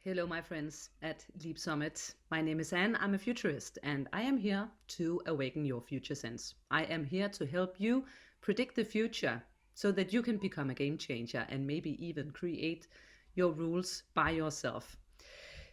Hello, my friends at Leap Summit. My name is Anne. I'm a futurist, and I am here to awaken your future sense. I am here to help you predict the future so that you can become a game changer and maybe even create your rules by yourself.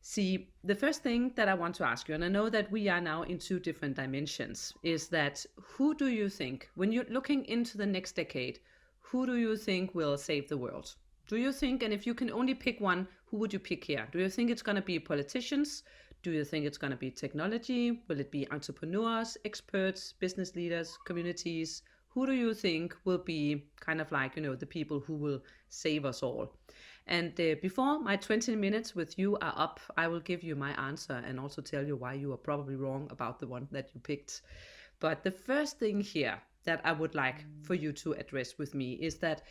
See, the first thing that I want to ask you, and I know that we are now in two different dimensions, is that who do you think, when you're looking into the next decade, who do you think will save the world? Do you think, and if you can only pick one, who would you pick here? Do you think it's going to be politicians? Do you think it's going to be technology? Will it be entrepreneurs, experts, business leaders, communities? Who do you think will be kind of like, the people who will save us all? And before my 20 minutes with you are up, I will give you my answer and also tell you why you are probably wrong about the one that you picked. But the first thing here that I would like for you to address with me is that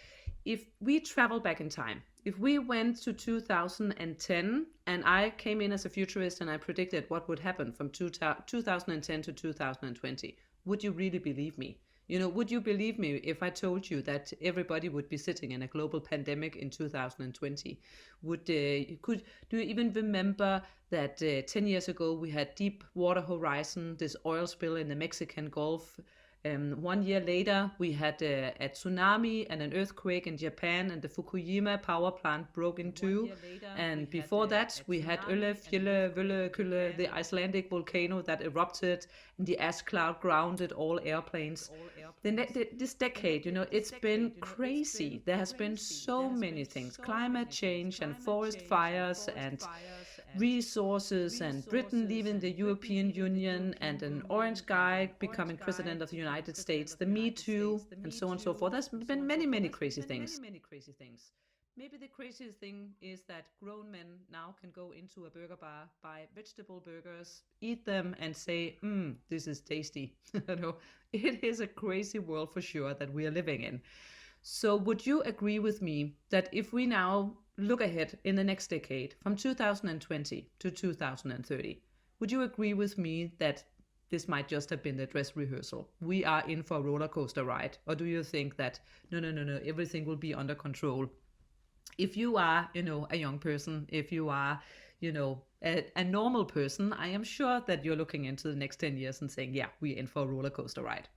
if we travel back in time, if we went to 2010 and I came in as a futurist and I predicted what would happen from 2010 to 2020, would you really believe me? Would you believe me if I told you that everybody would be sitting in a global pandemic in 2020? Do you even remember that 10 years ago we had Deepwater Horizon, this oil spill in the Mexican Gulf? 1 year later, we had a tsunami and an earthquake in Japan, and the Fukushima power plant broke in two. And before that, we had Öllefjöllekölle, the Icelandic volcano that erupted, and the ash cloud grounded all airplanes. This decade, it's been crazy. There has been so many things: climate change and forest fires and resources, and Britain leaving the European Union, and an orange guy becoming president of the United States, the Me Too, and so on and so forth. There's been many crazy things. Maybe the craziest thing is that grown men now can go into a burger bar, buy vegetable burgers, eat them, and say, this is tasty. It is a crazy world for sure that we are living in. So would you agree with me that if we now look ahead in the next decade, from 2020 to 2030, would you agree with me that this might just have been the dress rehearsal? We are in for a roller coaster ride. Or do you think that, no, everything will be under control? If you are, a young person, if you are, a normal person, I am sure that you're looking into the next 10 years and saying, yeah, we're in for a roller coaster ride.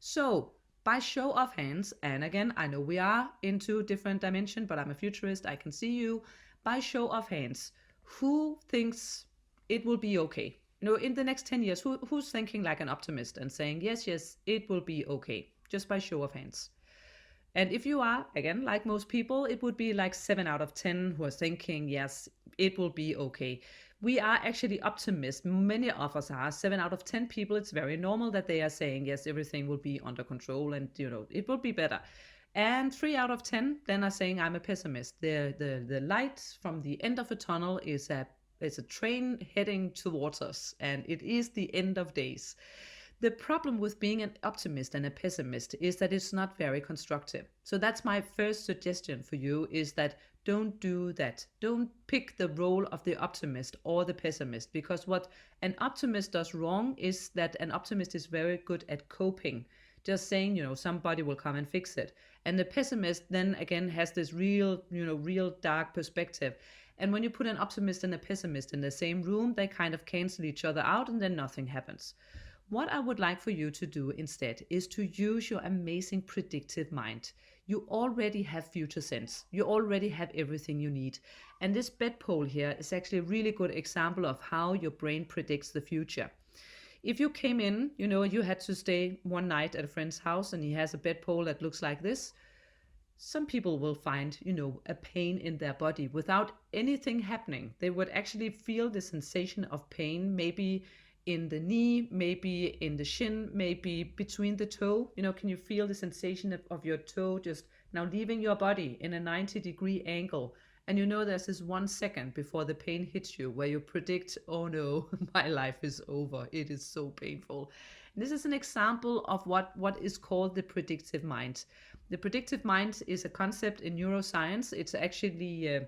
So by show of hands, and again, I know we are into different dimension, but I'm a futurist, I can see you. By show of hands, who thinks it will be okay? In the next 10 years, who's thinking like an optimist and saying, yes, it will be okay, just by show of hands? And if you are, again, like most people, it would be like 7 out of 10 who are thinking, yes, it will be okay. We are actually optimists. Many of us are. 7 out of 10 people, it's very normal that they are saying, yes, everything will be under control and, it will be better. And 3 out of 10 then are saying, I'm a pessimist. The light from the end of a tunnel is a train heading towards us, and it is the end of days. The problem with being an optimist and a pessimist is that it's not very constructive. So that's my first suggestion for you, is that don't do that. Don't pick the role of the optimist or the pessimist, because what an optimist does wrong is that an optimist is very good at coping, just saying, somebody will come and fix it. And the pessimist then again has this real dark perspective. And when you put an optimist and a pessimist in the same room, they kind of cancel each other out, and then nothing happens. What I would like for you to do instead is to use your amazing predictive mind. You already have future sense. You already have everything you need. And this bedpole here is actually a really good example of how your brain predicts the future. If you came in, you had to stay one night at a friend's house and he has a bedpole that looks like this, some people will find, a pain in their body without anything happening. They would actually feel the sensation of pain, maybe in the knee, maybe in the shin, maybe between the toe. Can you feel the sensation of your toe just now leaving your body in a 90-degree angle? And there's this 1 second before the pain hits you where you predict, oh no, my life is over. It is so painful. And this is an example of what is called the predictive mind. The predictive mind is a concept in neuroscience. It's actually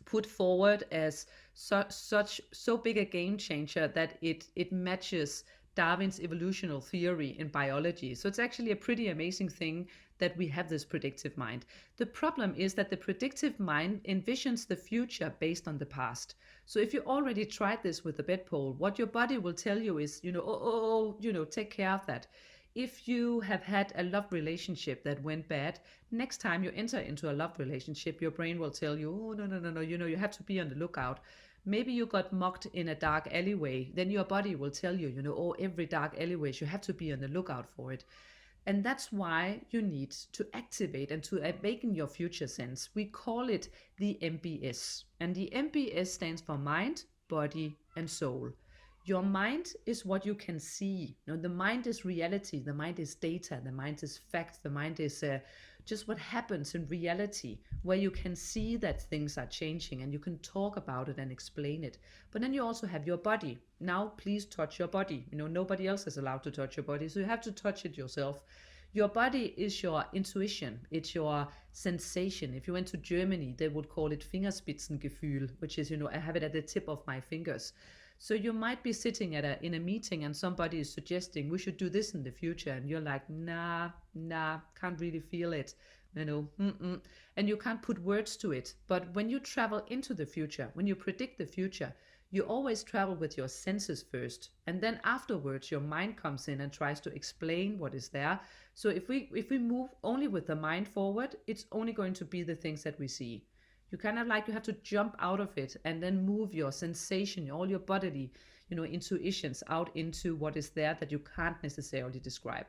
put forward as so big a game changer that it matches Darwin's evolutionary theory in biology. So it's actually a pretty amazing thing that we have this predictive mind. The problem is that the predictive mind envisions the future based on the past. So if you already tried this with the bedpole, what your body will tell you is, take care of that. If you have had a love relationship that went bad, next time you enter into a love relationship, your brain will tell you, oh, no, you have to be on the lookout. Maybe you got mocked in a dark alleyway, then your body will tell you, every dark alleyway, you have to be on the lookout for it. And that's why you need to activate and to awaken your future sense. We call it the MBS. And the MBS stands for mind, body, and soul. Your mind is what you can see. The mind is reality. The mind is data. The mind is fact. The mind is just what happens in reality, where you can see that things are changing and you can talk about it and explain it. But then you also have your body. Now, please touch your body. Nobody else is allowed to touch your body, so you have to touch it yourself. Your body is your intuition. It's your sensation. If you went to Germany, they would call it Fingerspitzengefühl, which is, I have it at the tip of my fingers. So you might be sitting in a meeting and somebody is suggesting we should do this in the future, and you're like, nah, can't really feel it, and you can't put words to it. But when you travel into the future, when you predict the future, you always travel with your senses first, and then afterwards your mind comes in and tries to explain what is there. So if we move only with the mind forward, it's only going to be the things that we see. You you have to jump out of it and then move your sensation, all your bodily, intuitions out into what is there that you can't necessarily describe.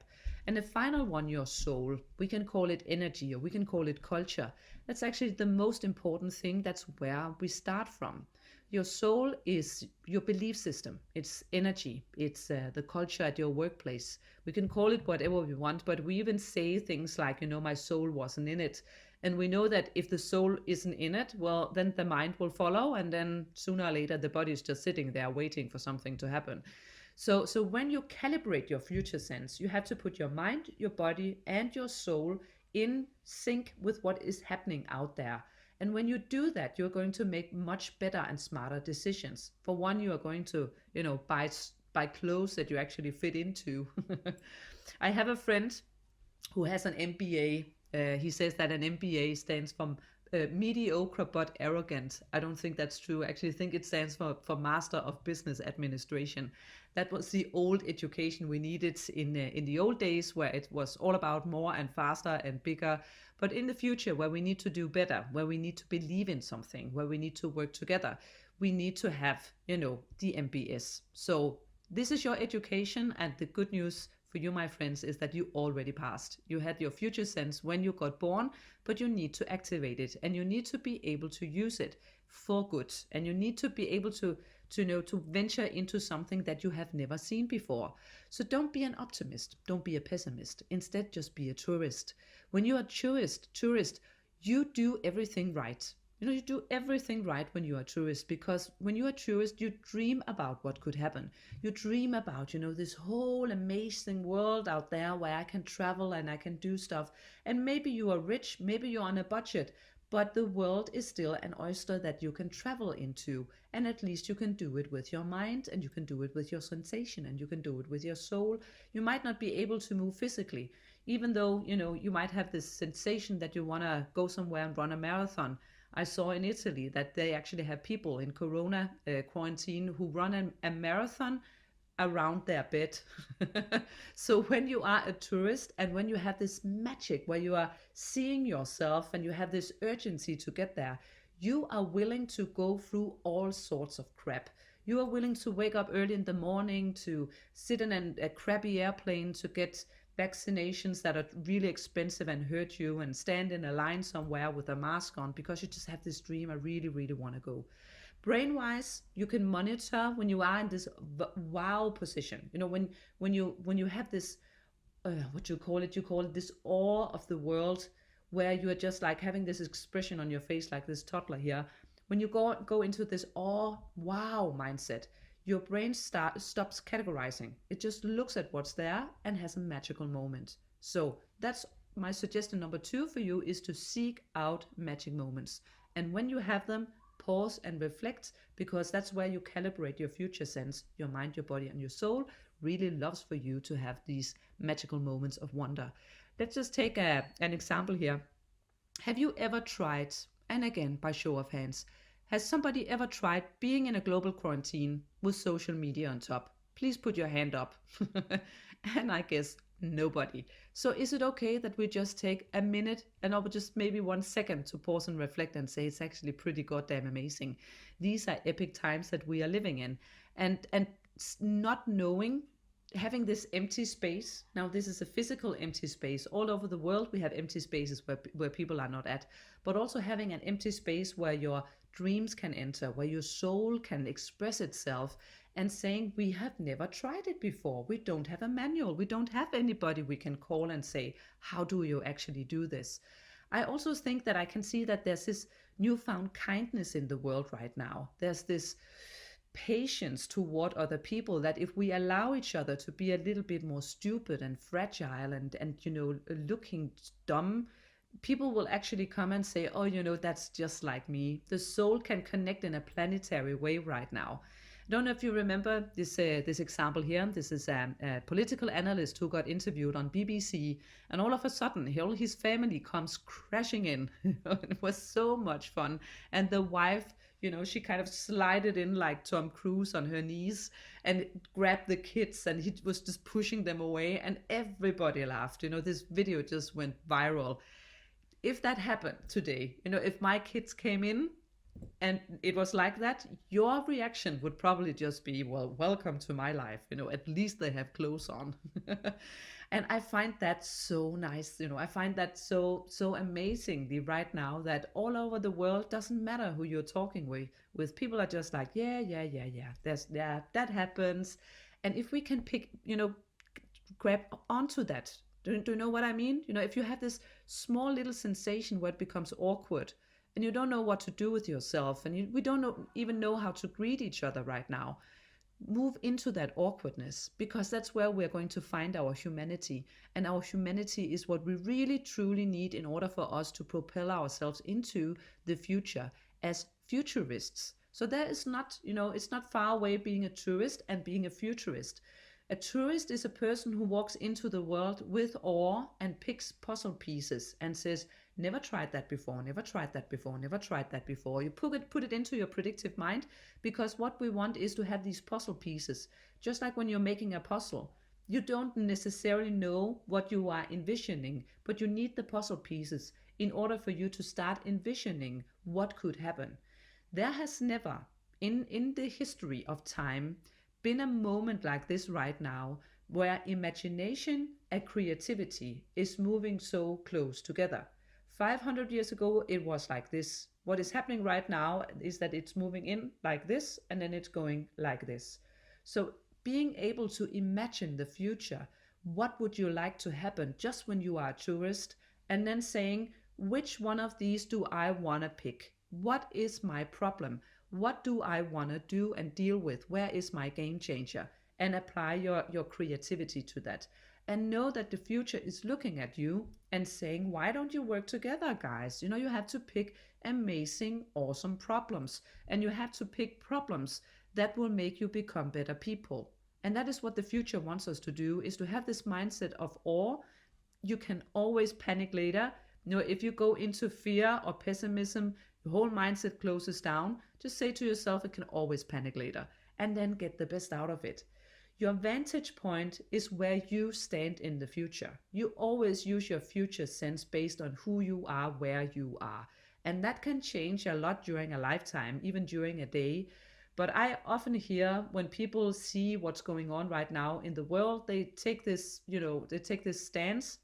And the final one, your soul, we can call it energy or we can call it culture. That's actually the most important thing. That's where we start from. Your soul is your belief system. It's energy. It's the culture at your workplace. We can call it whatever we want, but we even say things like, my soul wasn't in it. And we know that if the soul isn't in it, well, then the mind will follow. And then sooner or later, the body is just sitting there waiting for something to happen. So when you calibrate your future sense, you have to put your mind, your body, and your soul in sync with what is happening out there. And when you do that, you're going to make much better and smarter decisions. For one, you are going to, buy clothes that you actually fit into. I have a friend who has an MBA. He says that an MBA stands for mediocre but arrogant. I don't think that's true. I actually think it stands for Master of Business Administration. That was the old education we needed in the old days, where it was all about more and faster and bigger. But in the future, where we need to do better, where we need to believe in something, where we need to work together, we need to have, the MBS. So this is your education, and the good news for you, my friends, is that you already passed. You had your future sense when you got born, but you need to activate it, and you need to be able to use it for good. And you need to be able to venture into something that you have never seen before. So don't be an optimist. Don't be a pessimist. Instead, just be a tourist. When you are a tourist, you do everything right. You do everything right when you are a tourist, because when you are a tourist, you dream about what could happen. You dream about, this whole amazing world out there where I can travel and I can do stuff. And maybe you are rich, maybe you're on a budget, but the world is still an oyster that you can travel into. And at least you can do it with your mind, and you can do it with your sensation, and you can do it with your soul. You might not be able to move physically, even though, you might have this sensation that you want to go somewhere and run a marathon. I saw in Italy that they actually have people in Corona quarantine who run a marathon around their bed. So when you are a tourist and when you have this magic where you are seeing yourself and you have this urgency to get there, you are willing to go through all sorts of crap. You are willing to wake up early in the morning, to sit in a crappy airplane, to get vaccinations that are really expensive and hurt you, and stand in a line somewhere with a mask on because you just have this dream, I really, really want to go. Brain-wise, you can monitor when you are in this wow position. When you have this, what you call it, this awe of the world, where you are just like having this expression on your face like this toddler here. When you go into this awe, wow mindset, your brain stops categorizing. It just looks at what's there and has a magical moment. So that's my suggestion number 2 for you, is to seek out magic moments. And when you have them, pause and reflect, because that's where you calibrate your future sense, your mind, your body, and your soul, really loves for you to have these magical moments of wonder. Let's just take an example here. Have you ever tried, and again, by show of hands, has somebody ever tried being in a global quarantine with social media on top? Please put your hand up. And I guess nobody. So is it okay that we just take a minute and or just maybe 1 second to pause and reflect and say it's actually pretty goddamn amazing? These are epic times that we are living in. And not knowing, having this empty space. Now this is a physical empty space. All over the world we have empty spaces where people are not at, but also having an empty space where your dreams can enter, where your soul can express itself, and saying we have never tried it before. We don't have a manual. We don't have anybody we can call and say, how do you actually do this? I also think that I can see that there's this newfound kindness in the world right now. There's this patience toward other people, that if we allow each other to be a little bit more stupid and fragile and looking dumb, people will actually come and say, oh, that's just like me. The soul can connect in a planetary way right now. I don't know if you remember this example here. This is a political analyst who got interviewed on BBC, and all of a sudden all his family comes crashing in. It was so much fun. And the wife, she kind of slided in like Tom Cruise on her knees and grabbed the kids, and he was just pushing them away, and everybody laughed. This video just went viral. If that happened today, if my kids came in and it was like that, your reaction would probably just be, well, welcome to my life. At least they have clothes on. And I find that so nice. I find that so amazingly right now, that all over the world, doesn't matter who you're talking with, people are just like, yeah, that happens. And if we can grab onto that, do you know what I mean? If you have this small little sensation where it becomes awkward, and you don't know what to do with yourself, and we don't even know how to greet each other right now, move into that awkwardness, because that's where we're going to find our humanity. And our humanity is what we really truly need in order for us to propel ourselves into the future as futurists. So there is not, it's not far away being a tourist and being a futurist. A tourist is a person who walks into the world with awe and picks puzzle pieces and says, never tried that before, never tried that before, never tried that before. You put it into your predictive mind, because what we want is to have these puzzle pieces. Just like when you're making a puzzle, you don't necessarily know what you are envisioning, but you need the puzzle pieces in order for you to start envisioning what could happen. There has never, in the history of time, been a moment like this right now, where imagination and creativity is moving so close together. 500 years ago, it was like this. What is happening right now is that it's moving in like this, and then it's going like this. So being able to imagine the future, what would you like to happen just when you are a tourist, and then saying, which one of these do I want to pick? What is my problem? What do I want to do and deal with? Where is my game changer? And apply your creativity to that. And know that the future is looking at you and saying, why don't you work together, guys? You have to pick amazing, awesome problems. And you have to pick problems that will make you become better people. And that is what the future wants us to do, is to have this mindset of awe. You can always panic later. If you go into fear or pessimism, your whole mindset closes down. Just say to yourself, it can always panic later, and then get the best out of it. Your vantage point is where you stand in the future. You always use your future sense based on who you are, where you are. And that can change a lot during a lifetime, even during a day. But I often hear when people see what's going on right now in the world, they take this stance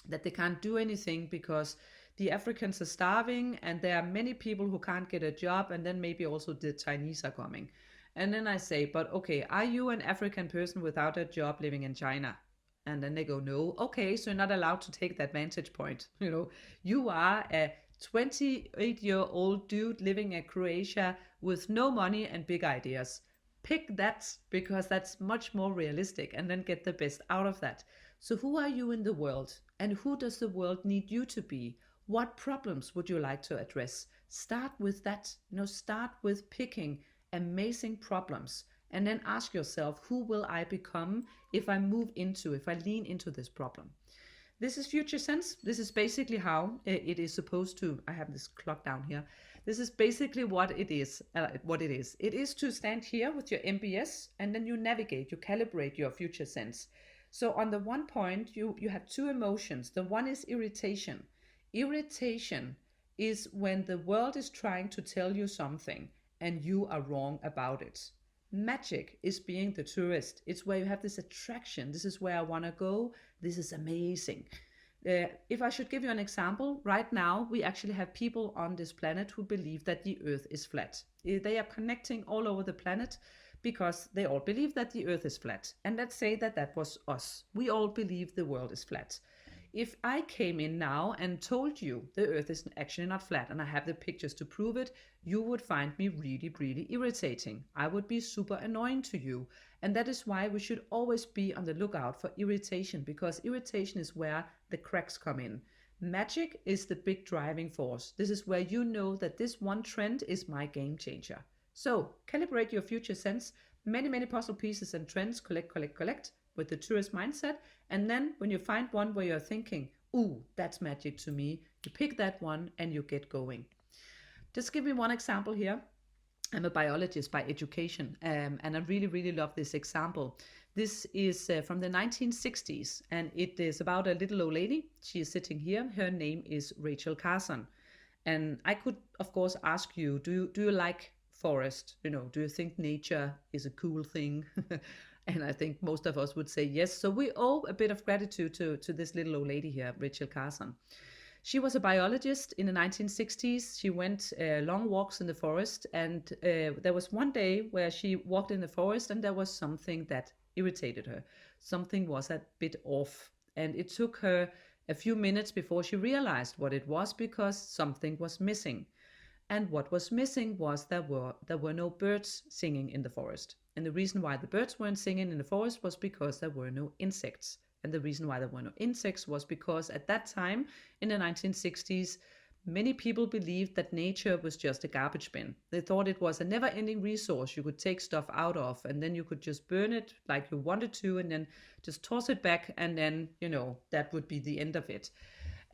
that they can't do anything because the Africans are starving and there are many people who can't get a job, and then maybe also the Chinese are coming. And then I say, but okay, are you an African person without a job living in China? And then they go, no. Okay, so you're not allowed to take that vantage point. You are a 28-year-old dude living in Croatia with no money and big ideas. Pick that, because that's much more realistic, and then get the best out of that. So who are you in the world, and who does the world need you to be? What problems would you like to address? Start with that. Start with picking amazing problems and then ask yourself, who will I become if I lean into this problem? This is future sense. This is basically how it is supposed to. I have this clock down here. This is basically what it is. It is to stand here with your MBS, and then you navigate, you calibrate your future sense. So on the one point, you have two emotions. The one is irritation. Irritation is when the world is trying to tell you something and you are wrong about it. Magic is being the tourist. It's where you have this attraction. This is where I want to go. This is amazing. If I should give you an example, right now we actually have people on this planet who believe that the Earth is flat. They are connecting all over the planet because they all believe that the Earth is flat. And let's say that that was us. We all believe the world is flat. If I came in now and told you the Earth is actually not flat, and I have the pictures to prove it, you would find me really, really irritating. I would be super annoying to you. And that is why we should always be on the lookout for irritation, because irritation is where the cracks come in. Magic is the big driving force. This is where you know that this one trend is my game changer. So calibrate your future sense. Many, many puzzle pieces and trends, collect with the tourist mindset. And then when you find one where you're thinking, ooh, that's magic to me, you pick that one and you get going. Just give me one example here. I'm a biologist by education, and I really, really love this example. This is from the 1960s, and it is about a little old lady. She is sitting here. Her name is Rachel Carson. And I could, of course, ask you, do you like forest? Do you think nature is a cool thing? And I think most of us would say yes. So we owe a bit of gratitude to this little old lady here, Rachel Carson. She was a biologist in the 1960s. She went long walks in the forest, and there was one day where she walked in the forest and there was something that irritated her. Something was a bit off, and it took her a few minutes before she realized what it was, because something was missing. And what was missing was there were no birds singing in the forest. And the reason why the birds weren't singing in the forest was because there were no insects. And the reason why there were no insects was because at that time, in the 1960s, many people believed that nature was just a garbage bin. They thought it was a never-ending resource you could take stuff out of, and then you could just burn it like you wanted to, and then just toss it back, and then, that would be the end of it.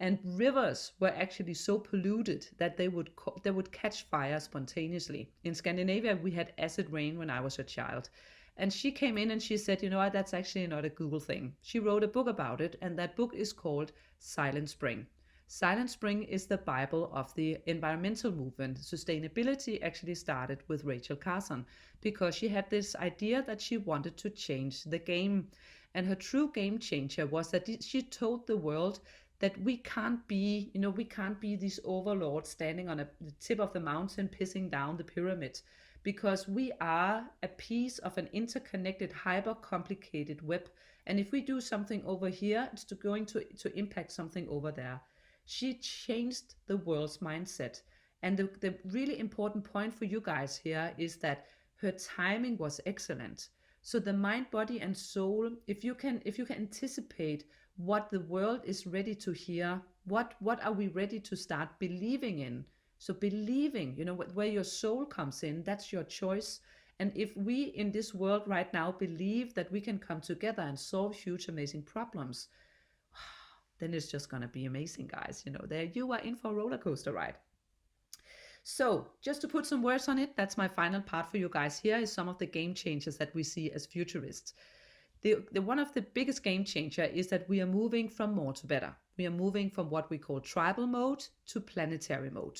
And rivers were actually so polluted that they would catch fire spontaneously. In Scandinavia, we had acid rain when I was a child. And she came in and she said, what, that's actually not a Google thing. She wrote a book about it, and that book is called Silent Spring. Silent Spring is the Bible of the environmental movement. Sustainability actually started with Rachel Carson because she had this idea that she wanted to change the game. And her true game changer was that she told the world that we can't be these overlords standing on the tip of the mountain pissing down the pyramid, because we are a piece of an interconnected, hyper-complicated web. And if we do something over here, it's going to impact something over there. She changed the world's mindset. And the really important point for you guys here is that her timing was excellent. So the mind, body, and soul, if you can anticipate what the world is ready to hear, what are we ready to start believing in? So believing, where your soul comes in, that's your choice. And if we in this world right now believe that we can come together and solve huge, amazing problems, then it's just going to be amazing, guys. There you are in for a roller coaster ride. So just to put some words on it, that's my final part for you guys. Here is some of the game changers that we see as futurists. One of the biggest game changer is that we are moving from more to better. We are moving from what we call tribal mode to planetary mode.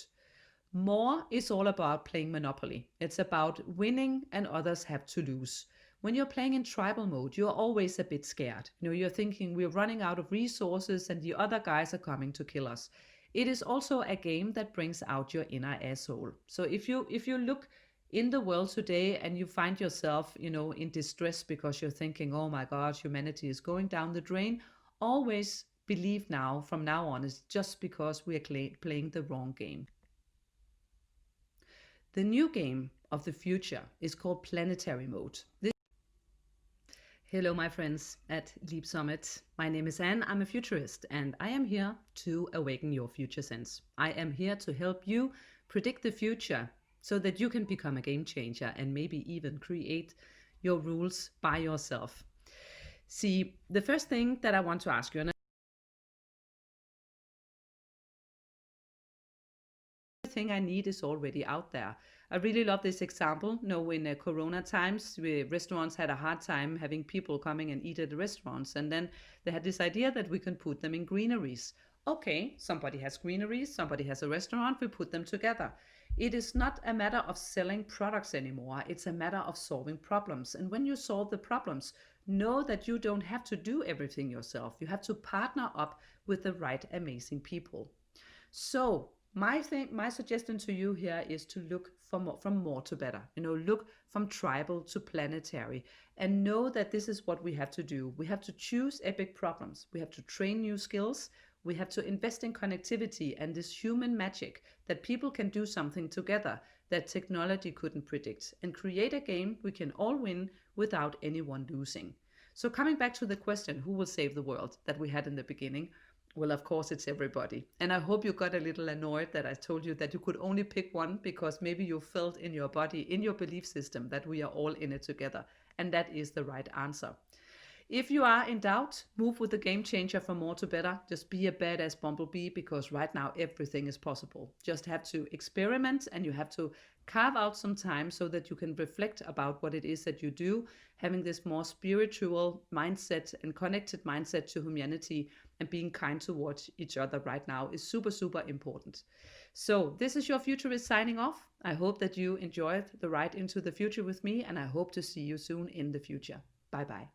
More is all about playing Monopoly. It's about winning and others have to lose. When you're playing in tribal mode, you're always a bit scared. You're thinking we're running out of resources and the other guys are coming to kill us. It is also a game that brings out your inner asshole. So if you look in the world today and you find yourself, in distress because you're thinking, oh my God, humanity is going down the drain, always believe from now on, it's just because we are playing the wrong game. The new game of the future is called Planetary Mode. Hello, my friends at Leap Summit. My name is Anne. I'm a futurist, and I am here to awaken your future sense. I am here to help you predict the future so that you can become a game changer and maybe even create your rules by yourself. See, the first thing that I want to ask you, and everything I need is already out there. I really love this example. In Corona times, restaurants had a hard time having people coming and eat at the restaurants. And then they had this idea that we can put them in greeneries. Okay, somebody has greeneries, somebody has a restaurant, we put them together. It is not a matter of selling products anymore. It's a matter of solving problems. And when you solve the problems, know that you don't have to do everything yourself. You have to partner up with the right amazing people. So my suggestion to you here is to look from more to better. Look from tribal to planetary, and know that this is what we have to do. We have to choose epic problems. We have to train new skills. We have to invest in connectivity and this human magic that people can do something together that technology couldn't predict, and create a game we can all win without anyone losing. So coming back to the question, who will save the world, that we had in the beginning, well, of course, it's everybody. And I hope you got a little annoyed that I told you that you could only pick one, because maybe you felt in your body, in your belief system, that we are all in it together. And that is the right answer. If you are in doubt, move with the game changer from more to better. Just be a badass bumblebee, because right now everything is possible. Just have to experiment, and you have to carve out some time so that you can reflect about what it is that you do. Having this more spiritual mindset and connected mindset to humanity and being kind towards each other right now is super, super important. So this is your Futurist signing off. I hope that you enjoyed the ride into the future with me, and I hope to see you soon in the future. Bye bye.